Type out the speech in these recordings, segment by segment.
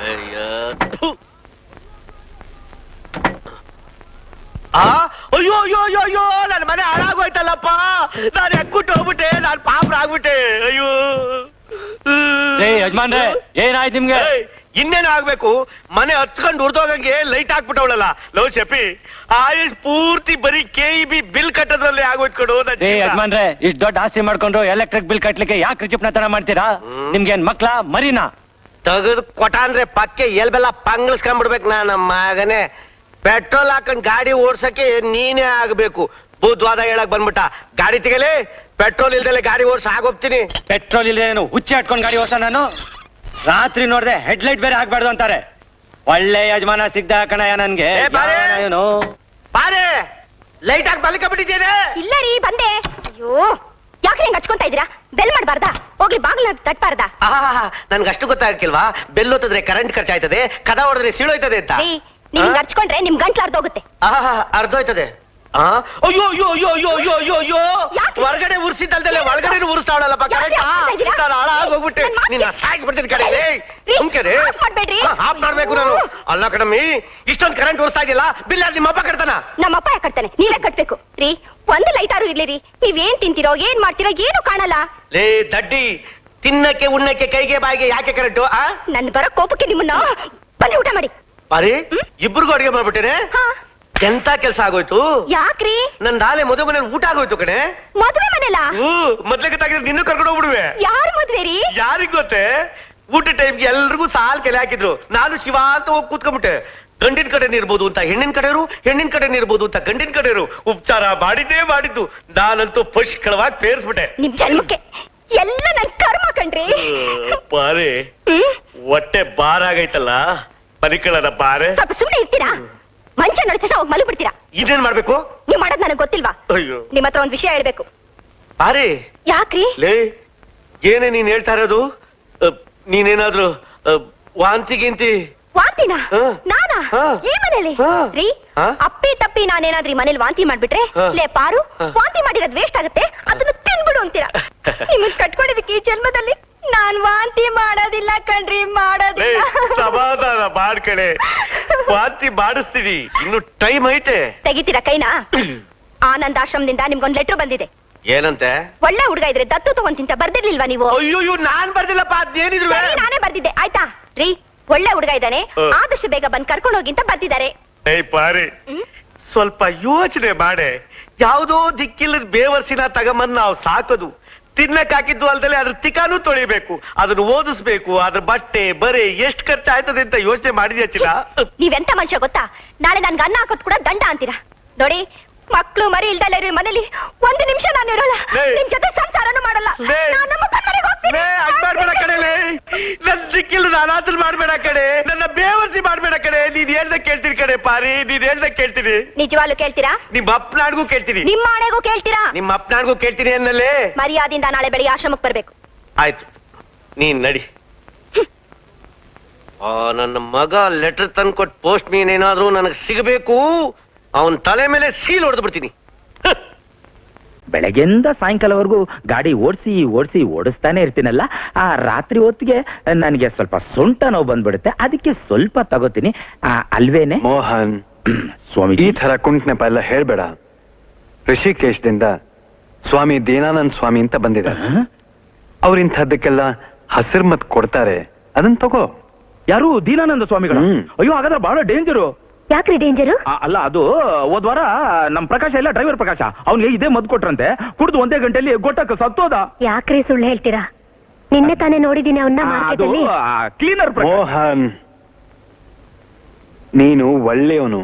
ಅಯ್ಯೋ ಅಯ್ಯೋ ಅಯ್ಯೋ ಅಯ್ಯೋ ನನ್ನ ಮನೆ ಹಾಳಾಗೋಯ್ತಲ್ಲಪ್ಪ. ನಾನು ಎಕ್ಕುಟ್ಟು ಹೋಗ್ಬಿಟ್ಟೆ, ನಾನು ಪಾಪರಾಗ್ಬಿಟ್ಟೆ. ಅಯ್ಯೋ ಯಜಮಾನ್ರೆ, ಏನಾಯ್ತು ನಿಮ್ಗೆ? ಇನ್ನೇನು ಆಗ್ಬೇಕು, ಮನೆ ಹತ್ಕೊಂಡು ಉರ್ದೋಗಂಗೆ ಲೈಟ್ ಹಾಕ್ಬಿಟ್ಟವಳಲ್ಲ. ಲವ್ ಶೆಪಿ, ಆಯುಷ್ ಪೂರ್ತಿ ಬರೀ KEB ಬಿಲ್ ಕಟ್ಟೋದ್ರಲ್ಲಿ ಆಗೋಯ್ತು ಕಡು. ಯಜಮಾನ್ರೆ, ಇಷ್ಟು ದೊಡ್ಡ ಆಸ್ತಿ ಮಾಡ್ಕೊಂಡು ಎಲೆಕ್ಟ್ರಿಕ್ ಬಿಲ್ ಕಟ್ಲಿಕ್ಕೆ ಯಾಕೆ ರಿಚಿಪ್ನತನ ಮಾಡ್ತೀರಾ? ನಿಮ್ಗೇನ್ ಮಕ್ಳ ಮರಿನಾ? ತೆಗೆದು ಕೊಟ ಅಂದ್ರೆ ಪಕ್ಕೆ ಎಲ್ಬೆಲ್ಲ ಪಂಗ್ಳಿಸ್ಕೊಂಡ್ಬಿಡ್ಬೇಕು. ನನ್ನ ಮಗನೇ ಪೆಟ್ರೋಲ್ ಹಾಕೊಂಡ್ ಗಾಡಿ ಓಡ್ಸಕ್ಕೆ ನೀನೇ ಆಗ್ಬೇಕು. ಬುದ್ಧವಾದ ಹೇಳಕ್ ಬಂದ್ಬಿಟ್ಟ. ಗಾಡಿ ತೆಗಲಿ, ಪೆಟ್ರೋಲ್ ಇಲ್ದಲೆ ಗಾಡಿ ಓಡ್ಸ ಆಗೋಗ್ತೀನಿ. ಪೆಟ್ರೋಲ್ ಇಲ್ದೇ ಹುಚ್ಚಿ ಹಾಟ್ಕೊಂಡ್ ಗಾಡಿ ಓಡ್ಸ ನಾನು? ರಾತ್ರಿ ನೋಡ್ದೆ ಹೆಡ್ಲೈಟ್ ಬೇರೆ ಆಗ್ಬಾರ್ದು ಅಂತಾರೆ. ಒಳ್ಳೆ ಯಜಮಾನ ಸಿಗ್ದ ಕಣಯ್ಯ ನನ್ಗೆ. ಏನು ಬಾರೆ ಲೈಟ್ ಹಾಕಿ ಬಲಿಕ ಬಿಟ್ಟಿದ್ದೇನೆ. ಇಲ್ಲ ರೀ, ಬಂದೆ. ಅಯ್ಯೋ, ಯಾಕೆ ಹೆಂಗ್ ಹಚ್ಕೊಂತ ಇದ್ದೀರಾ? ಬೆಲ್ ಮಾಡ್ಬಾರ್ದಾ? ಹೋಗಿ ಬಾಗ್ಲ ತಟ್ಬಾರ್ದಾ? ನನ್ಗಷ್ಟು ಗೊತ್ತಾಗಕ್ಕಿಲ್ವಾ? ಬೆಲ್ ಹೊತ್ತದ್ರೆ ಕರೆಂಟ್ ಖರ್ಚಾಯ್ತದೆ, ಕದ ಹೊಡೆದ್ರೆ ಸೀಳೋಯ್ತದೆ ಅಂತ. ನೀವ್ ಹಚ್ಕೊಂಡ್ರೆ ನಿಮ್ ಗಂಟ್ಲು ಅರ್ಧೋಗುತ್ತೆ. ಅರ್ಧೋಯ್ತದೆ. ಅಯ್ಯೋ ಅಯ್ಯೋ ಅಯ್ಯೋ ಅಯ್ಯೋ ಅಯ್ಯೋ ಅಯ್ಯೋ ಅಯ್ಯೋ, ಹೊರಗಡೆ ಉರ್ಸಿದ್ದಲ್ದಲೆ ಒಳಗಡೆ ಉರ್ಸ್ತಾವಳಲ್ಲಪ್ಪ. ಕರೆಂಟ್ ಹಾಳಾಗೋಗ್ಬಿಟ್ಟೆ. ನಿನ್ನ ಸಾಯಿಸ್ಬಿಡ್ತೀನಿ ಕಡೆ. ಆಫ್ ಮಾಡ್ಬೇಕು ನಾನು. ಅಲ್ಲ ಕಣಮ್ಮಿ, ಇಷ್ಟೊಂದು ಕರೆಂಟ್ ಉರ್ಸ್ತಾ ಇದೆಯಲ್ಲ, ಬಿಲ್ ಯಾರು ನಿಮ್ಮ ಅಪ್ಪ ಕಟ್ತಾನ? ನಮ್ಮಪ್ಪ ಯಾಕೆ ಕಟ್ತಾನೆ? ನೀವೇ ಕಟ್ಬೇಕು ರೀ. ಒಂದು ಲೈಟ್ ಆರು ಇರ್ಲಿ ರೀ. ನೀವೇನ್ ತಿಂತೀರೋ, ಏನ್ ಮಾಡ್ತೀರೋ ಏನು ಕಾಣಲ್ಲ. ಲೇ ದಡ್ಡಿ, ತಿನ್ನಕ್ಕೆ ಉಣ್ಣಕ್ಕೆ ಕೈಗೆ ಬಾಯಿಗೆ ಯಾಕೆ ಕರೆಂಟು? ನನ್ ಬರೋ ಕೋಪಕ್ಕೆ ನಿಮ್ಮನ್ನ ಬನ್ನಿ ಊಟ ಮಾಡಿ. ಅರೆ, ಇಬ್ರಿಗೂ ಅಡಿಗೆ ಮಾಡ್ಬಿಟ್ಟೇನೆ. ಎಂತ ಕೆಲ್ಸ ಆಗೋಯ್ತು? ಯಾಕ್ರಿ? ನನ್ ನಾಳೆ ಮದುವೆ ಮನೆ ಊಟ ಆಗೋಯ್ತು ಕಣೆ. ಮದುವೆ ಮನೆಲ್ಲ? ಮೊದ್ಲಿಗೆ ತಾಗಿದ್ರೆ ನಿನ್ನೂ ಕರ್ಕೊಂಡು ಹೋಗ್ಬಿಡುವೆ. ಯಾರು ಮದ್ವೆ ರೀ? ಯಾರಿಗ್ ಗೊತ್ತೇ? ಊಟ ಟೈಮ್ಗೆ ಎಲ್ರಿಗೂ ಸಾಲ್ ಕೆಲೆ ಹಾಕಿದ್ರು. ನಾನು ಶಿವ ಅಂತ ಹೋಗಿ ಕೂತ್ಕೊಂಡ್ಬಿಟ್ಟೆ. ಗಂಡಿನ ಕಡೆ ಇರ್ಬೋದು ಅಂತ ಹೆಣ್ಣಿನ ಕಡೆಯವರು, ಹೆಣ್ಣಿನ ಕಡೆ ಇರ್ಬೋದು ಅಂತ ಗಂಡಿನ ಕಡೆಯವರು ಉಪಚಾರ ಮಾಡಿದ್ದೇ ಮಾಡಿದ್ದು. ನಾನಂತೂ ಪುಷ್ಕಳವಾಗಿ ಪೇರ್ಸ್ಬಿಟ್ಟೆ. ನಿಮ್ ಜನ್ಮಕ್ಕೆ ಎಲ್ಲ ನನ್ ಕರ್ಮ ಕಣ್ರಿ. ಬಾರೆ, ಹೊಟ್ಟೆ ಬಾರಾಗೈತಲ್ಲ, ಪರಿಕಳದ ಬಾರೆ. ಸ್ವಲ್ಪ ಸುಮ್ಮನೆ ಇರ್ತೀರಾ? ಮಂಚ ನಡ್ಸ ಹೋಗಿ ಮಲು ಬಿಡ್ತೀರಾ? ಇದೇನ್ ಮಾಡ್ಬೇಕು? ನೀವ್ ಮಾಡೋದ್ ನನಗ್ ಗೊತ್ತಿಲ್ವಾ? ಅಯ್ಯೋ, ನಿಮ್ ಹತ್ರ ಒಂದ್ ವಿಷಯ ಹೇಳ್ಬೇಕು. ಬಾರೆ. ಯಾಕ್ರಿ? ಲೇ, ಏನೇ ನೀನ್ ಹೇಳ್ತಾ ಇರೋದು? ನೀನೇನಾದ್ರು ವಾಂತಿಗಿಂತಿ? ವಾಂತಿನ? ನಾನಾ? ಈ ಮನೇಲಿ ರೀ? ಅಪ್ಪಿ ತಪ್ಪಿ ನಾನೇನಾದ್ರೂ ಈ ಮನೇಲಿ ವಾಂತಿ ಮಾಡ್ಬಿಟ್ರೆ, ಲೇ ಪಾರು, ವಾಂತಿ ಮಾಡಿರೋದ್ ವೇಸ್ಟ್ ಆಗುತ್ತೆ, ಅದನ್ನ ತಿನ್ಬಿಡು ಅಂತೀರಾ. ನಿಮ್ಮನ್ ಕಟ್ಕೊಂಡಿದ್ದಕ್ಕೆ ಈ ಜನ್ಮದಲ್ಲಿ ನಾನ್ ವಾಂತಿ ಮಾಡೋದಿಲ್ಲ ಕಣ್ರಿ, ಮಾಡೋದಿಲ್ಲ. ಸಮಾಧಾನ ಮಾಡ್ಕಳೆ, ವಾಂತಿ ಮಾಡಿಸ್ತೀವಿ, ಇನ್ನು ಟೈಮ್ ಐತೆ. ತೆಗಿತೀರಾ ಕೈನಾ? ಆನಂದ್ ಆಶ್ರಮದಿಂದ ನಿಮ್ಗೊಂದ್ ಲೆಟರ್ ಬಂದಿದೆ. ಏನಂತೆ? ಒಳ್ಳೆ ಹುಡುಗ ಇದ್ರೆ ದತ್ತು ತಗೊಂತಿಂತ ಬರ್ದಿರ್ಲಿಲ್ವಾ ನೀವು? ಅಯ್ಯೋ, ನಾನ್ ಬರ್ದಿಲ್ಲಪ್ಪ. ಅದೇನಿದ್ರು ನಾನೇ ಬರ್ದಿದ್ದೆ, ಆಯ್ತಾ ರೀ? ಒಳ್ಳೆ ಹುಡುಗ ಇದ್ದಾನೆ, ಆದಷ್ಟು ಬೇಗ ಬಂದ್ ಕರ್ಕೊಂಡು ಹೋಗಿ ಅಂತ ಬರ್ದಿದ್ದಾರೆ. ಪಾರಿ, ಸ್ವಲ್ಪ ಯೋಚನೆ ಮಾಡೆ. ಯಾವ್ದೋ ದಿಕ್ಕಿಲ್ಲದ ಬೇವರ್ಸಿನ ತಗಮನ್ ನಾವು ಸಾಕೋದು. ತಿನ್ನಕ್ ಹಾಕಿದ್ದು ಅಲ್ದಲೆ ಅದ್ರ ತಿಕಾನು ತೊಳಿಬೇಕು, ಅದನ್ನ ಓದಿಸ್ಬೇಕು, ಅದ್ರ ಬಟ್ಟೆ ಬರೆ ಎಷ್ಟ್ ಖರ್ಚಾಯ್ತದೆ ಅಂತ ಯೋಚನೆ ಮಾಡಿದ್ಯಾ ಚಿನ್ನ? ನೀವೆಂತ ಮನುಷ್ಯ ಗೊತ್ತಾ? ನಾಳೆ ನನ್ಗೆ ಅನ್ನ ಹಾಕೋದ್ ಕೂಡ ದಂಡ ಅಂತೀರಾ. ನೋಡಿ, ಮಕ್ಳು ಮರಿ ಇಲ್ದಲ್ಲ ಇರೋ ಮನೇಲಿ ಒಂದು ನಿಮಿಷ ನಾನು ಇರೋಲ್ಲ, ನಿಮ್ ಜೊತೆ ಸಂಸಾರನು ಮಾಡಲ್ಲ. ನನ್ ದಿಕ್ಕಿಲ್ಲ ಅನಾಥಲ್ ಮಾಡ್ಬೇಡ ಕಡೆ, ನನ್ನ ಬೇವರ್ಸಿ ಮಾಡ್ಬೇಡ ಕಡೆ. ನೀನ್ ಹೇಳ್ದ ಕೇಳ್ತೀನಿ ಕಡೆ ಪಾರಿ, ನೀನ್ ಹೇಳ್ದ ಕೇಳ್ತೀನಿ. ನಿಜವಾಗ್ಲು ಕೇಳ್ತೀರಾ? ನಿಮ್ ಅಪ್ಪನಾಡ್ಗೂ ಕೇಳ್ತೀನಿ. ನಿಮ್ಮ ಆಣೆಗೂ ಕೇಳ್ತೀರಾ? ನಿಮ್ಮ ಅಪ್ಪನಾಡ್ಗೂ ಕೇಳ್ತೀನಿ ಅನ್ನಲ್ಲೇ. ಮರ್ಯಾದಿಂದ ನಾಳೆ ಬೆಳಿಗ್ಗೆ ಆಶ್ರಮಕ್ಕೆ ಬರ್ಬೇಕು. ಆಯ್ತು, ನೀನ್ ನಡಿ. ನನ್ನ ಮಗ ಲೆಟರ್ ತಂದ್ಕೊಟ್ ಪೋಸ್ಟ್ ಮೀನ್ ಏನಾದ್ರೂ ನನಗ್ ಸಿಗಬೇಕು, ಅವನ್ ತಲೆ ಮೇಲೆ ಸೀಲ್ ಹೊಡೆದು ಬಿಡ್ತೀನಿ. ಬೆಳಗ್ಗೆಯಿಂದ ಸಾಯಂಕಾಲವರೆಗೂ ಗಾಡಿ ಓಡಿಸ್ತಾನೆ ಇರ್ತೀನಲ್ಲ, ಆ ರಾತ್ರಿ ಹೊತ್ತಿಗೆ ನನಗೆ ಸ್ವಲ್ಪ ಸೊಂಟ ನೋವು ಬಂದ್ಬಿಡುತ್ತೆ, ಅದಕ್ಕೆ ಸ್ವಲ್ಪ ತಗೋತೀನಿ. ಅಲ್ವೇನೆ ಮೋಹನ್? ಸ್ವಾಮಿ, ಈ ತರ ಕುಂಟ್ ನೆಪ ಎಲ್ಲ ಹೇಳ್ಬೇಡ. ಋಷಿಕೇಶದಿಂದ ಸ್ವಾಮಿ ದೀನಾನಂದ್ ಸ್ವಾಮಿ ಅಂತ ಬಂದಿದ್ದಾರೆ. ಅವ್ರಿಂಥದ್ದಕ್ಕೆಲ್ಲ ಹಸಿರು ಮತ್ ಕೊಡ್ತಾರೆ, ಅದನ್ನ ತಗೋ. ಯಾರು? ದೀನಾನಂದ ಸ್ವಾಮಿಗಳು? ಅಯ್ಯೋ, ಹಾಗಾದ್ರೆ ಬಹಳ ಡೇಂಜರು. ಯಾಕ್ರಿ ಡೇಂಜರು? ಅಲ್ಲ, ಅದು ಹೋದ್ ವಾರ ನಮ್ ಪ್ರಕಾಶ ಇಲ್ಲ, ಡ್ರೈವರ್ ಪ್ರಕಾಶ, ಅವ್ನಿಗೆ ಇದೇ ಮದ್ ಕೊಟ್ರಂತೆ. ಕುಡ್ದು 1 ಗಂಟೆಯಲ್ಲಿ ಗೊಟ್ಟಕ್ಕೆ ಸತ್ತೋದ. ಯಾಕ್ರಿ ಸುಳ್ಳು ಹೇಳ್ತೀರಾ? ನಿನ್ನೆ ತಾನೇ ನೋಡಿದೀನಿ ಅವನ್ನ. ಕ್ಲೀನರ್. ಮೋಹನ್, ನೀನು ಒಳ್ಳೆಯವನು.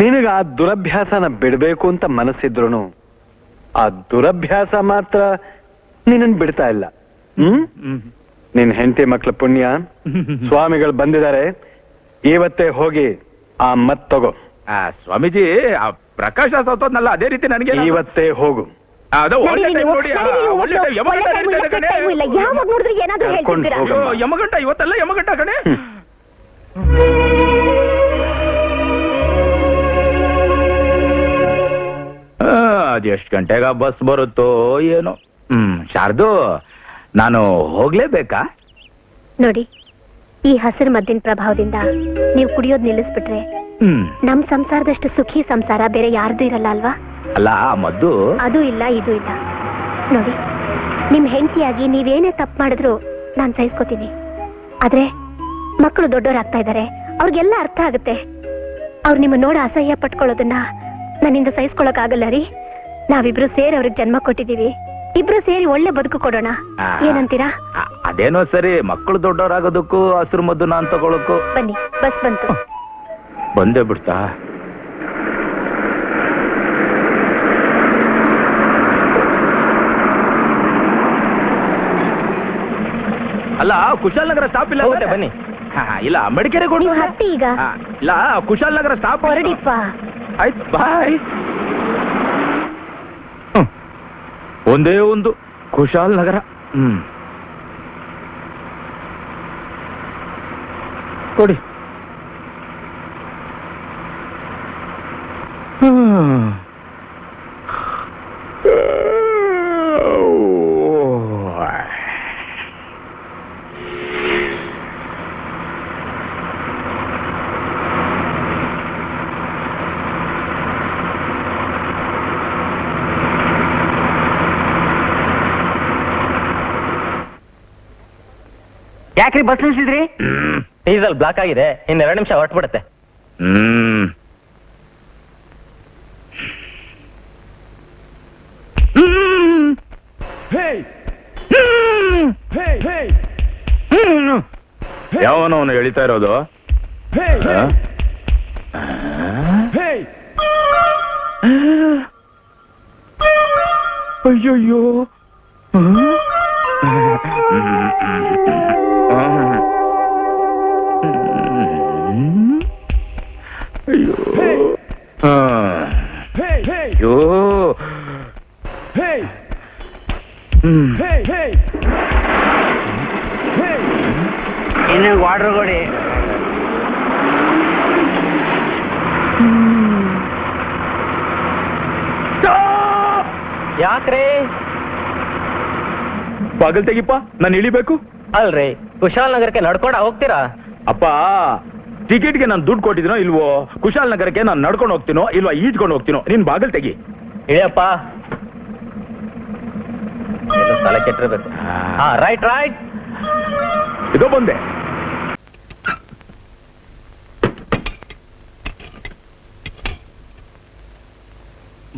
ನಿನಗ ಆ ದುರಭ್ಯಾಸನ ಬಿಡ್ಬೇಕು ಅಂತ ಮನಸ್ಸಿದ್ರು ಆ ದುರಭ್ಯಾಸ ಮಾತ್ರ ನಿನ್ನನ್ ಬಿಡ್ತಾ ಇಲ್ಲ. ನಿನ್ ಹೆಂಡತಿ ಮಕ್ಳ ಪುಣ್ಯ, ಸ್ವಾಮಿಗಳು ಬಂದಿದ್ದಾರೆ, ಇವತ್ತೇ ಹೋಗಿ ಆ ಮತ್ ತಗೋ. ಸ್ವಾಮೀಜಿ, ಪ್ರಕಾಶ ಸತ್ತೋದ್ನಲ್ಲ, ಅದೇ ರೀತಿ ನನಗೆ ಇವತ್ತೇ ಹೋಗು. ಯಮಗಂಟ ಇವತ್ತಲ್ಲ, ಯಮಗಂಟ ಕಣೆ. ಅದೆಷ್ಟು ಗಂಟೆಗ ಬಸ್ ಬರುತ್ತೋ ಏನೋ. ಶಾರದು, ನಾನು ಹೋಗ್ಲೇಬೇಕಾ? ನೋಡಿ, ಈ ಹಸಿರು ಮದ್ದಿನ ಪ್ರಭಾವದಿಂದ ನೀವು ಕುಡಿಯೋದ್ ನಿಲ್ಲಿಸ್ಬಿಟ್ರೆ ಹ್ಮ್ ನಮ್ ಸಂಸಾರದಷ್ಟು ಸುಖಿ ಸಂಸಾರ ಬೇರೆ ಯಾರ್ದು ಇರಲ್ಲ ಅಲ್ವಾ? ಅಲ್ಲ ಆ ಮದ್ದು ಅದು ಇಲ್ಲ ಇದು ಇಲ್ಲ. ನೋಡಿ, ನಿಮ್ ಹೆಂಡತಿಯಾಗಿ ನೀವೇನೇ ತಪ್ಪು ಮಾಡಿದ್ರು ನಾನ್ ಸಹಿಸ್ಕೋತೀನಿ. ಆದ್ರೆ ಮಕ್ಕಳು ದೊಡ್ಡವರಾಗ್ತಾ ಇದಾರೆ, ಅವ್ರಿಗೆಲ್ಲ ಅರ್ಥ ಆಗುತ್ತೆ. ಅವ್ರು ನಿಮ್ಮ ನೋಡ ಅಸಹ್ಯ ಪಟ್ಕೊಳ್ಳೋದನ್ನ ನನ್ನಿಂದ ಸಹಿಸ್ಕೊಳಕ್ ಆಗಲ್ಲ ರೀ. ನಾವಿಬ್ರು ಸೇರಿ ಅವ್ರಿಗೆ ಜನ್ಮ ಕೊಟ್ಟಿದೀವಿ. ಇಬ್ರು ಸೇರಿ ಒಳ್ಳೆ ಬದುಕು ಕೊಡೋಣ. ಏನಂತೀರಾ? ಅದೇನೋ ಸರಿ, ಮಕ್ಕಳು ದೊಡ್ಡವರಾಗೋದಕ್ಕೂ ಹಸಿರು ಮದ್ದು ನಾನ್ ತಗೊಳಕ್ಕೂ. ಬನ್ನಿ, ಬಸ್ ಬಂತು. ಬಂದೇ ಬಿಡ್ತಾ? ಅಲ್ಲ ಕುಶಾಲನಗರ ಸ್ಟಾಪ್ ಇಲ್ಲ? ಬನ್ನಿ. ಇಲ್ಲ ಮಡಿಕೇರಿ ನೀವು ಹತ್ತಿ ಈಗ. ಇಲ್ಲ ಕುಶಾಲನಗರ ಸ್ಟಾಪ್. ಹೊರಡಿಪ್ಪ. ಆಯ್ತು, ಬಾಯ್. ಒಂದೇ ಒಂದು ಕುಶಾಲನಗರ. ಕೊಡಿ. ಯಾಕ್ರಿ ಬಸ್ ನಿಲ್ಸಿದ್ರಿ? ಡೀಸೆಲ್ ಬ್ಲಾಕ್ ಆಗಿದೆ, ಇನ್ನು 2 ನಿಮಿಷ ಹೊರಟು ಬಿಡುತ್ತೆ. ಯಾವನವನು ಎಳಿತಾ ಇರೋದು? ಅಯ್ಯಯ್ಯೋ, ಅಯ್ಯೋ, ಇನ್ನು ವಾಟರ್ ಕೊಡಿ. ಯಾಕ್ರಿ? ಬಾಗಲ್ ತೆಗಿಪ್ಪ, ನಾನು ಇಳಿಬೇಕು. ಅಲ್ರಿ, ಕುಶಾಲನಗರಕ್ಕೆ ನಡ್ಕೊಂಡ ಹೋಗ್ತೀರಾ? ಅಪ್ಪ, ಟಿಕೆಟ್ಗೆ ನಾನು ದುಡ್ಡು ಕೊಟ್ಟಿದ್ದೀನೋ ಇಲ್ವೋ? ಕುಶಾಲನಗರಕ್ಕೆ ನಾನು ನಡ್ಕೊಂಡು ಹೋಗ್ತೀನೋ ಇಲ್ವಾ ಈಜ್ಕೊಂಡು ಹೋಗ್ತೀನೋ? ನೀನ್ ಬಾಗಲ್ ತೆಗಿ. ಇಳಿಯಪ್ಪ. ತಲೆ ಕೆಟ್ಟಿರ್ಬೇಕು. Right right. ಇದೋ ಬಂದೆ.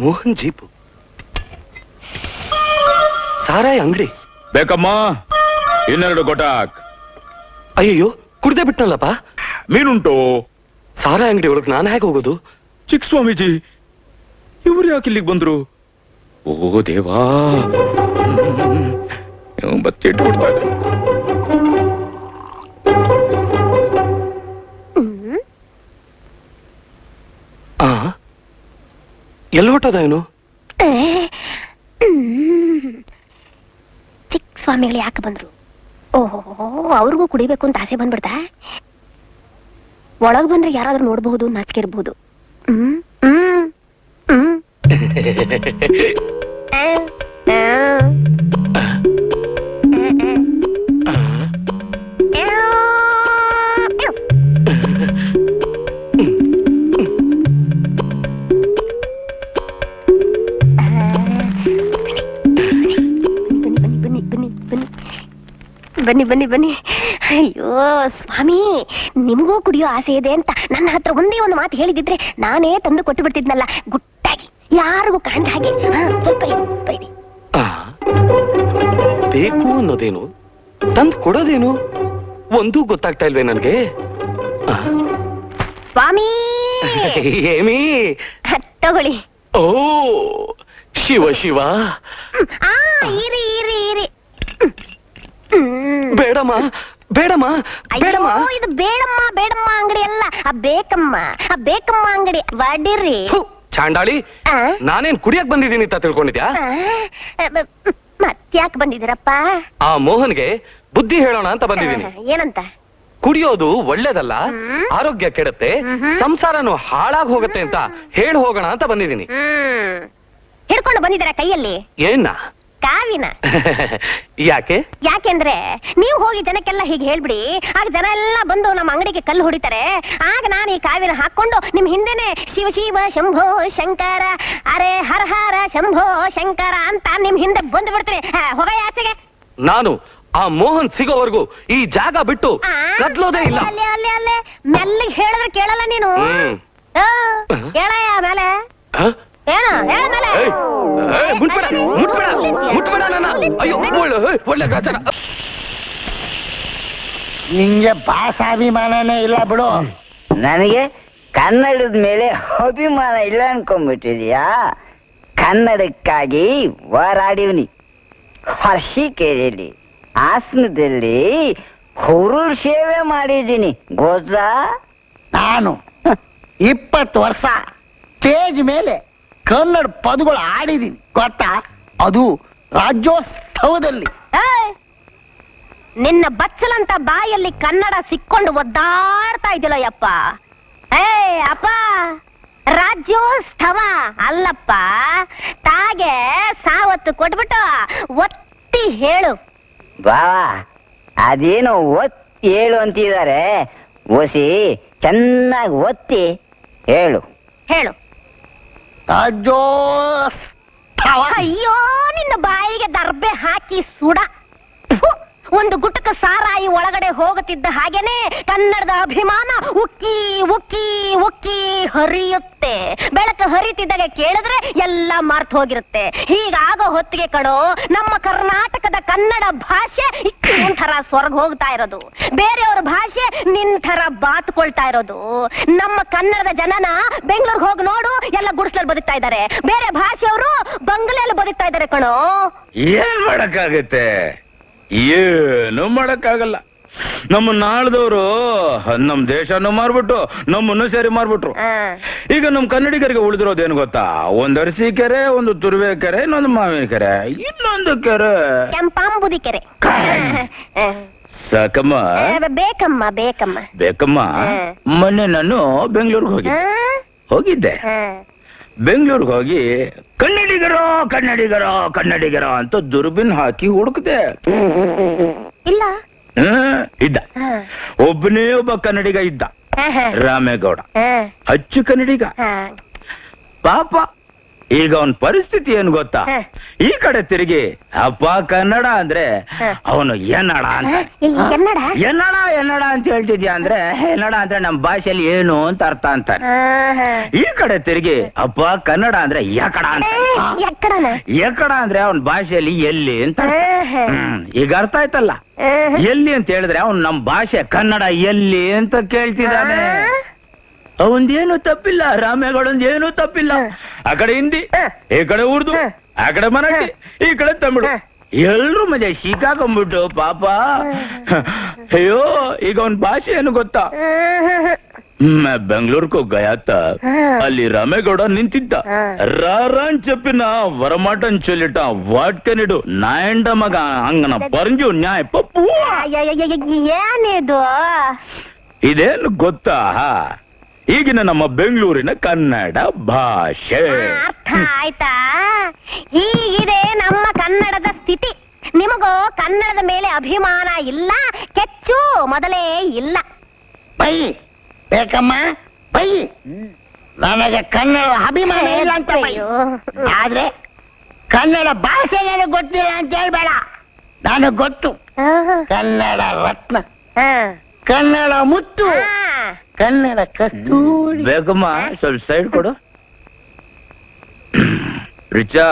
ಮೋಹನ್ ಜೀಪು, ಸಾರಾಯಿ ಅಂಗಡಿ. ಬೇಕಮ್ಮ, 2 ಗೊಟಾಕ್. ಅಯ್ಯಯ್ಯೋ, ಕುಡ್ದೆ ಬಿಟ್ನಲ್ಲಪ್ಪ. ಮೀನುಂಟು? ಸಾರಾಯಿ ಅಂಗಡಿ ಒಳಗ್ ನಾನು ಹೇಗೆ ಹೋಗೋದು? ಚಿಕ್ಕ ಸ್ವಾಮೀಜಿ, ಇವ್ರು ಯಾಕೆ ಇಲ್ಲಿಗೆ ಬಂದ್ರು? ಓ ದೇವಾ, ಬತ್ತಿಟ್ಟು ಬಿಡ್ತಾರೆ. ಎಲ್ಲಿ ಹೊಟ್ಟದ ಏನು? ಚಿಕ್ಕ ಸ್ವಾಮಿಗಳು ಯಾಕೆ ಬಂದ್ರು? ಓಹೋ, ಅವ್ರಿಗೂ ಕುಡಿಬೇಕು ಅಂತ ಆಸೆ ಬಂದ್ಬಿಡ್ತಾ? ಒಳಗ್ ಬಂದ್ರೆ ಯಾರಾದ್ರೂ ನೋಡ್ಬಹುದು, ನಾಚಿಕೆ ಇರ್ಬಹುದು. ಬನ್ನಿ ಬನ್ನಿ ಬನ್ನಿ. ಅಯ್ಯೋ ಸ್ವಾಮಿ, ನಿಮಗೂ ಕುಡಿಯೋ ಆಸೆ ಇದೆ ಅಂತ ನನ್ನ ಹತ್ರ ಒಂದೇ ಒಂದು ಮಾತು ಹೇಳಿದಿದ್ರೆ ನಾನೇ ತಂದು ಕೊಟ್ಟು ಬಿಡ್ತಿದ್ನಲ್ಲ, ಗುಟ್ಟಾಗಿ, ಯಾರಿಗೂ ಕಾಣ್ದ ಹಾಗೆ. ಸ್ವಲ್ಪ ಇಡಿ. ಬೇಕು ಅನ್ನೋದೇನು, ತಂದು ಕೊಡೋದೇನು ಒಂದೂ ಗೊತ್ತಾಗ್ತಾ ಇಲ್ವೇ ನನ್ಗೆ? ಸ್ವಾಮಿ ಏಮಿ, ತಗೊಳ್ಳಿ. ಓ ಶಿವ ಶಿವ. ಇರಿ ಇರಿ ಇರಿ. ಬೇಡಮ್ಮ ಬೇಡಮ್ಮ ಬೇಡಮ್ಮ. ಅಯ್ಯೋ, ಇದು ಬೇಡಮ್ಮ ಬೇಡಮ್ಮ ಅಂಗಡಿ ಅಲ್ಲ, ಆ ಬೇಕಮ್ಮ ಅಂಗಡಿ. ವಡಿರಿ. ಚಾಂಡಾಳಿ, ನಾನೇನ್ ಕುಡಿಯಕ್ ಬಂದಿದ್ದೀನಿ ಅಂತ ತಿಳ್ಕೊಂಡಿದ್ಯಾ? ಮತ್ತ್ಯಾಕ್ ಬಂದಿದ್ದೀರಪ್ಪ? ಆ ಮೋಹನ್ಗೆ ಬುದ್ಧಿ ಹೇಳೋಣ ಅಂತ ಬಂದಿದ್ದೀನಿ. ಏನಂತ? ಕುಡಿಯೋದು ಒಳ್ಳೇದಲ್ಲ, ಆರೋಗ್ಯ ಕೆಡುತ್ತೆ, ಸಂಸಾರನು ಹಾಳಾಗ್ ಹೋಗುತ್ತೆ ಅಂತ ಹೇಳಿ ಹೋಗೋಣ ಅಂತ ಬಂದಿದ್ದೀನಿ. ಹಿಡ್ಕೊಂಡು ಬಂದಿದ್ದೀರಾ ಕೈಯಲ್ಲಿ? ಏನ? ಕಾವಿನ. ಯಾಕೆ? ಯಾಕೆಂದ್ರೆ ನೀವು ಹೋಗಿ ಜನಕ್ಕೆಲ್ಲ ಹೀಗೆ ಹೇಳ್ಬಿಡಿ, ಆಗ ಜನ ಎಲ್ಲ ಬಂದು ನಮ್ಮ ಅಂಗಡಿಗೆ ಕಲ್ಲು ಹೊಡಿತಾರೆ. ಆಗ ನಾನು ಈ ಕಾವಿನ ಹಾಕೊಂಡು ನಿಮ್ ಹಿಂದೆನೆ ಶಿವ ಶಿವ ಶಂಭೋ ಶಂಕರ, ಅರೆ ಹರ ಹರ ಶಂಭೋ ಶಂಕರ ಅಂತ ನಿಮ್ ಹಿಂದೆ ಬಂದು ಬಿಡ್ತೀನಿ. ಹೋಗ ಆಚೆಗೆ. ನಾನು ಆ ಮೋಹನ್ ಸಿಗೋವರೆಗೂ ಈ ಜಾಗ ಬಿಟ್ಟು ಆ, ಕದ್ಲೋದೇ ಇಲ್ಲ. ಅಲ್ಲೇ ಅಲ್ಲೇ ಅಲ್ಲೇ ಮೆಲ್ಲಿಗೆ ಹೇಳಿದ್ರೆ ಕೇಳಲ್ಲ ನೀನು. ಹೇಳಯ್ಯ ಮೇಲೆ ಹ? ಏನು ಹೇಳ ಮೇಲೆ. ಏಯ್, ಏಯ್, ಮುಟ್ಬೇಡ, ಮುಟ್ಬೇಡ, ಮುಟ್ಬೇಡ ನನ್ನ. ಅಯ್ಯೋ, ಒಳ್ಳೆ ಗಾಚಾರ. ನಿಂಗೆ ಭಾಷಾಭಿಮಾನನೇ ಇಲ್ಲ ಬಿಡು. ನನಗೆ ಕನ್ನಡದ ಮೇಲೆ ಅಭಿಮಾನ ಇಲ್ಲ ಅನ್ಕೊಂಡ್ಬಿಟ್ಟಿದ್ಯಾ? ಕನ್ನಡಕ್ಕಾಗಿ ಹೋರಾಡಿವ್ನಿ. ಹರ್ಷಿಕೆರೆಯಲ್ಲಿ ಹಾಸನದಲ್ಲಿ ಹುರುಳ್ ಸೇವೆ ಮಾಡಿದ್ದೀನಿ ಗೊತ್ತಾ? ನಾನು 20 ವರ್ಷ ಸ್ಟೇಜ್ ಮೇಲೆ ಕನ್ನಡ ಪದಗಳು ಆಡಿದ್ದೀನಿ ಗೊತ್ತಾ? ಅದು ರಾಜ್ಯೋತ್ಸವದಲ್ಲಿ. ಏಯ್! ನಿನ್ನ ಬಚ್ಚಲಂತ ಬಾಯಲ್ಲಿ ಕನ್ನಡ ಸಿಕ್ಕೊಂಡು ಒದ್ದಾಡ್ತಾ ಇದ್ದಿಲ್ಲ ಯಪ್ಪ. ಅಪ್ಪ, ರಾಜ್ಯೋತ್ಸವ ಅಲ್ಲಪ್ಪ, ತಾಗೆ ಸಾವತ್ತು ಕೊಟ್ಬಿಟ್ಟು ಒತ್ತಿ ಹೇಳು. ಬಾವಾ ಅದೇನೋ ಒತ್ತಿ ಹೇಳು ಅಂತಿದ್ದಾರೆ. ಓಸಿ ಚೆನ್ನಾಗಿ ಒತ್ತಿ ಹೇಳು. ಹೇಳು. ರಾಜ್ಯೋತ್ಸವ. ಅಯ್ಯೋ, ನಿನ್ನ ಬಾಯಿಗೆ ದರ್ಬೆ ಹಾಕಿ ಸುಡ. ಫು, ಒಂದು ಗುಟಕ ಸಾರಾಯಿ ಒಳಗಡೆ ಹೋಗುತ್ತಿದ್ದ ಹಾಗೇನೆ ಕನ್ನಡದ ಅಭಿಮಾನ ಉಕ್ಕಿ ಉಕ್ಕಿ ಉಕ್ಕಿ ಹರಿಯುತ್ತೆ. ಬೆಳಕು ಹರಿತಿದ್ದಾಗ ಕೇಳಿದ್ರೆ ಎಲ್ಲ ಮರ್ತು ಹೋಗಿರುತ್ತೆ. ಹೀಗಾಗೋ ಹೊತ್ತಿಗೆ ಕಣೋ ನಮ್ಮ ಕರ್ನಾಟಕದ ಕನ್ನಡ ಭಾಷೆ ಒಂಥರ ಸ್ವರ್ಗ ಹೋಗ್ತಾ ಇರೋದು. ಬೇರೆಯವ್ರ ಭಾಷೆ ನಿನ್ ತರ ಬಾತ್ಕೊಳ್ತಾ ಇರೋದು. ನಮ್ಮ ಕನ್ನಡದ ಜನನ ಬೆಂಗಳೂರಿಗೆ ಹೋಗಿ ನೋಡು, ಎಲ್ಲ ಗುಡಿಸ್ಲಲ್ಲಿ ಬದುಕ್ತಾ ಇದ್ದಾರೆ. ಬೇರೆ ಭಾಷೆಯವರು ಬಂಗ್ಲೆಯಲ್ಲಿ ಬದುಕ್ತಾ ಇದ್ದಾರೆ ಕಣೋ. ಏನ್ ಮಾಡಕ್ಕಾಗತ್ತೆ? ಏನು ಮಾಡಕ್ಕಾಗಲ್ಲ. ನಮ್ಮ ನಾಳದವರು ನಮ್ ದೇಶನು ಮಾರ್ಬಿಟ್ಟು ನಮ್ಮನ್ನು ಸೇರಿ ಮಾರ್ಬಿಟ್ರು. ಈಗ ನಮ್ ಕನ್ನಡಿಗರಿಗೆ ಉಳಿದಿರೋದೇನು ಗೊತ್ತಾ? ಒಂದ್ ಅರಸೀಕೆರೆ, ಒಂದು ತುರುವೇಕೆರೆ, ಇನ್ನೊಂದು ಮಾವಿನ ಕೆರೆ, ಇನ್ನೊಂದು ಕೆರೆ ಕೆಂಪಾಂಬುದಿ ಕೆರೆ. ಸಾಕಮ್ಮ. ಬೇಕಮ್ಮ ಬೇಕಮ್ಮ. ಬೇಕಮ್ಮ. ಮೊನ್ನೆ ನಾನು ಬೆಂಗಳೂರಿಗೆ ಹೋಗಿದ್ದೆ. ಬೆಂಗಳೂರಿಗೆ ಹೋಗಿ ಕನ್ನಡಿಗರೋ ಕನ್ನಡಿಗರೋ ಕನ್ನಡಿಗರೋ ಅಂತ ದುರ್ಬಿನ್ ಹಾಕಿ ಹುಡುಕ್ದೆ. ಇಲ್ಲ. ಇದ್ದ ಒಬ್ಬನೇ ಒಬ್ಬ ಕನ್ನಡಿಗ ಇದ್ದ, ರಾಮೇಗೌಡ. ಅಚ್ಚು ಕನ್ನಡಿಗ ಪಾಪ. ಈಗ ಅವನ್ ಪರಿಸ್ಥಿತಿ ಏನ್ ಗೊತ್ತಾ? ಈ ಕಡೆ ತಿರುಗಿ ಅಪ್ಪ ಕನ್ನಡ ಅಂದ್ರೆ ಅವನು ಎನ್ನಡ ಅಂತ. ಎನ್ನಡ ಎನ್ನಡ ಅಂತ ಹೇಳ್ತಿದ್ಯಾ ಅಂದ್ರೆ ಎನ್ನಡ ಅಂದ್ರೆ ನಮ್ ಭಾಷೆಯಲ್ಲಿ ಏನು ಅಂತ ಅರ್ಥ ಅಂತಾನೆ. ಈ ಕಡೆ ತಿರುಗಿ ಅಪ್ಪ ಕನ್ನಡ ಅಂದ್ರೆ ಯಕಡ ಅಂತ. ಯಕಡ ಅಂದ್ರೆ ಅವನ್ ಭಾಷೆಯಲ್ಲಿ ಎಲ್ಲಿ ಅಂತ. ಈಗ ಅರ್ಥ ಆಯ್ತಲ್ಲ? ಎಲ್ಲಿ ಅಂತ ಹೇಳಿದ್ರೆ ಅವ್ನು ನಮ್ ಭಾಷೆ ಕನ್ನಡ ಎಲ್ಲಿ ಅಂತ ಕೇಳ್ತಿದ್ದಾನೆ. ಅವಂದೇನು ತಪ್ಪಿಲ್ಲ, ರಾಮೇಗೌಡಂದೇನು ತಪ್ಪಿಲ್ಲ. ಆ ಕಡೆ ಹಿಂದಿ, ಈ ಕಡೆ ಉರ್ದು, ಆ ಕಡೆ ಮರಾಠಿ, ಈ ಕಡೆ ತಮಿಳು, ಎಲ್ರು ಮಜಾ ಸಿಕ್ಕಾಕೊಂಡ್ಬಿಟ್ಟು ಪಾಪ. ಅಯ್ಯೋ, ಈಗ ಅವನ್ ಭಾಷೆ ಏನು ಗೊತ್ತಾ? ಬೆಂಗಳೂರ್ಗೂ ಗಯಾತ ಅಲ್ಲಿ ರಾಮೇಗೌಡ ನಿಂತಿದ್ದ. ರಾರಾನ್ చెప్పిన వరమాటం చొల్లిట వాట్కనిడు నాయండ మగ అంగన పరంజು ನ್ಯಾಯ ಪಪ್ಪು. ಏನಿದು? ಇದೇನು ಗೊತ್ತಾ? ಈಗಿನ ನಮ್ಮ ಬೆಂಗಳೂರಿನ ಕನ್ನಡ ಭಾಷೆ. ಅರ್ಥ ಆಯ್ತಾ? ಹೀಗಿದೆ ನಮ್ಮ ಕನ್ನಡದ ಸ್ಥಿತಿ. ನಿಮಗೋ ಕನ್ನಡದ ಮೇಲೆ ಅಭಿಮಾನ ಇಲ್ಲ, ಕೆಚ್ಚು ಮೊದಲೇ ಇಲ್ಲ. ಬೈ ಬೇಕಮ್ಮ ಬೈ. ನನಗೆ ಕನ್ನಡ ಅಭಿಮಾನ ಇಲ್ಲ ಅಂತ ಬೈ. ಆದ್ರೆ ಕನ್ನಡ ಭಾಷೆ ನನಗೆ ಗೊತ್ತಿಲ್ಲ ಅಂತ ಹೇಳ್ಬೇಡ. ನನಗೆ ಗೊತ್ತು. ಕನ್ನಡ ರತ್ನ, ಕನ್ನಡ ಮುತ್ತು, ಕನ್ನಡ ಕಸ್ತೂರಿ. ಬೇಕಮ್ಮ ಸ್ವಲ್ಪ ಸೈಡ್ ಕೊಡು. ರಿಚಾ,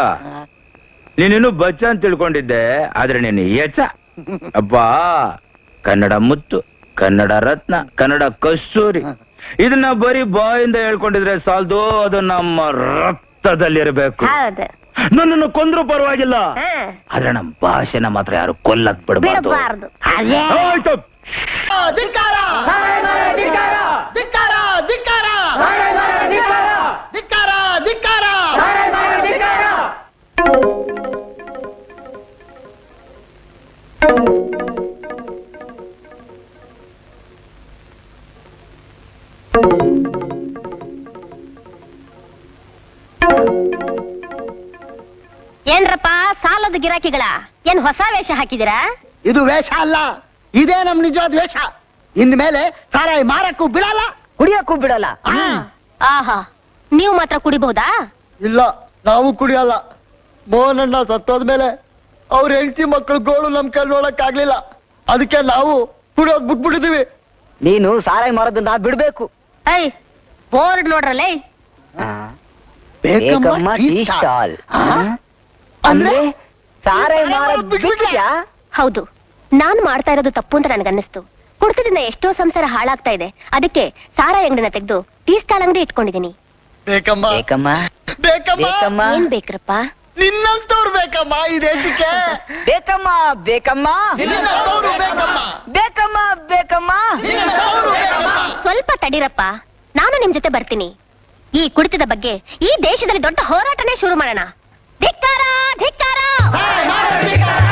ನೀನಿನ್ನು ಬಚ್ಚ ಅಂತ ತಿಳ್ಕೊಂಡಿದ್ದೆ, ಆದ್ರೆ ನೀನು ಎಚ್ಚ. ಅಪ್ಪ, ಕನ್ನಡ ಮುತ್ತು, ಕನ್ನಡ ರತ್ನ, ಕನ್ನಡ ಕಸ್ತೂರಿ ಇದನ್ನ ಬರೀ ಬಾಯಿಂದ ಹೇಳ್ಕೊಂಡಿದ್ರೆ ಸಾಲದು, ಅದು ನಮ್ಮ ರಕ್ತದಲ್ಲಿರ್ಬೇಕು. ನನ್ನನ್ನು ಕೊಂದ್ರು ಪರವಾಗಿಲ್ಲ, ಆದ್ರೆ ನಮ್ಮ ಭಾಷೆನ ಮಾತ್ರ ಯಾರು ಕೊಲ್ಲಕ್ ಬಿಡಬಾರ್ದು. ಆಯ್ತು. ಏನ್ರಪ್ಪ ಸಾಲದ ವಾರದ ಗಿರಾಕಿಗಳ ಏನ್ ಹೊಸ ವೇಷ ಹಾಕಿದಿರಾ? ಇದು ವೇಷ ಅಲ್ಲ, ಇದೇ ನಮ್ ನಿಜವಾದ ವೇಷ. ಇನ್ಮೇಲೆ ಸಾರಾಯಿ ಮಾರಕ್ಕೂ ಬಿಡಲ್ಲ, ಕುಡಿಯಕ್ಕೂ ಬಿಡಲ್ಲ. ಆಹಾ, ನೀವು ಮಾತ್ರ ಕುಡಿಬಹುದಾ? ಇಲ್ಲ, ನಾವು ಕುಡಿಯಲ್ಲ. ಮೋಹನಣ್ಣ ಸತ್ತೋದ್ಮೇಲೆ ಅವ್ರ ಹೆಂಡತಿ ಮಕ್ಕಳು ಗೋಳು ನಮ್ ಕೈ ನೋಡಕ್ ಆಗ್ಲಿಲ್ಲ, ಅದಕ್ಕೆ ನಾವು ಕುಡಿಯೋದ್ ಬಿಟ್ಬಿಟ್ಟಿದೀವಿ. ನೀನು ಸಾರಾಯಿ ಮಾರೋದನ್ನ ಬಿಡ್ಬೇಕು. ಐ ಬೋರ್ಡ್ ನೋಡ್ರಲ್ಲೇ. ಬೇಕಮ್ಮ ಟೀ ಸ್ಟಾಲ್. ಅಂದ್ರೆ ಸಾರಾಯಿ ಮಾರೋದ್ ಬಿಟ್ಬಿಟ್ಯಾ? ಹೌದು, ನಾನ್ ಮಾಡ್ತಾ ಇರೋದು ತಪ್ಪು ಅಂತ ನನಗನ್ನಿಸ್ತು. ಕುಡಿತದಿಂದ ಎಷ್ಟೋ ಸಂಸಾರ ಹಾಳಾಗ್ತಾ ಇದೆ. ಅದಕ್ಕೆ ಸಾರಾಯಿ ಅಂಗಡಿನ ತೆಗೆದು ಟೀ ಸ್ಟಾಲ್ ಅಂಗಡಿ ಇಟ್ಕೊಂಡಿದೀನಿ. ಬೇಕಮ್ಮ, ಬೇಕಮ್ಮ ಬೇಕಮ್ಮ, ಬೇಕಮ್ಮ ಏನ್ ಬೇಕ್ರಪ್ಪ? ನಿನ್ನಂತವ್ರು ಬೇಕಮ್ಮ ಈ ದೇಶಕ್ಕೆ. ಬೇಕಮ್ಮ ಬೇಕಮ್ಮ ನಿನ್ನಂತವ್ರು ಬೇಕಮ್ಮ, ಬೇಕಮ್ಮ ಬೇಕಮ್ಮ. ನಿನ್ನಂತವ್ರು ಬೇಕಮ್ಮ. ಸ್ವಲ್ಪ ತಡೀರಪ್ಪ, ನಾನು ನಿಮ್ ಜೊತೆ ಬರ್ತೀನಿ. ಈ ಕುಡಿತದ ಬಗ್ಗೆ ಈ ದೇಶದಲ್ಲಿ ದೊಡ್ಡ ಹೋರಾಟನೇ ಶುರು ಮಾಡೋಣ. ಧಿಕ್ಕಾರ ಧಿಕ್ಕಾರ ಸಾರಾಯಿ ಮಾರೋದ್ ಧಿಕ್ಕಾರ.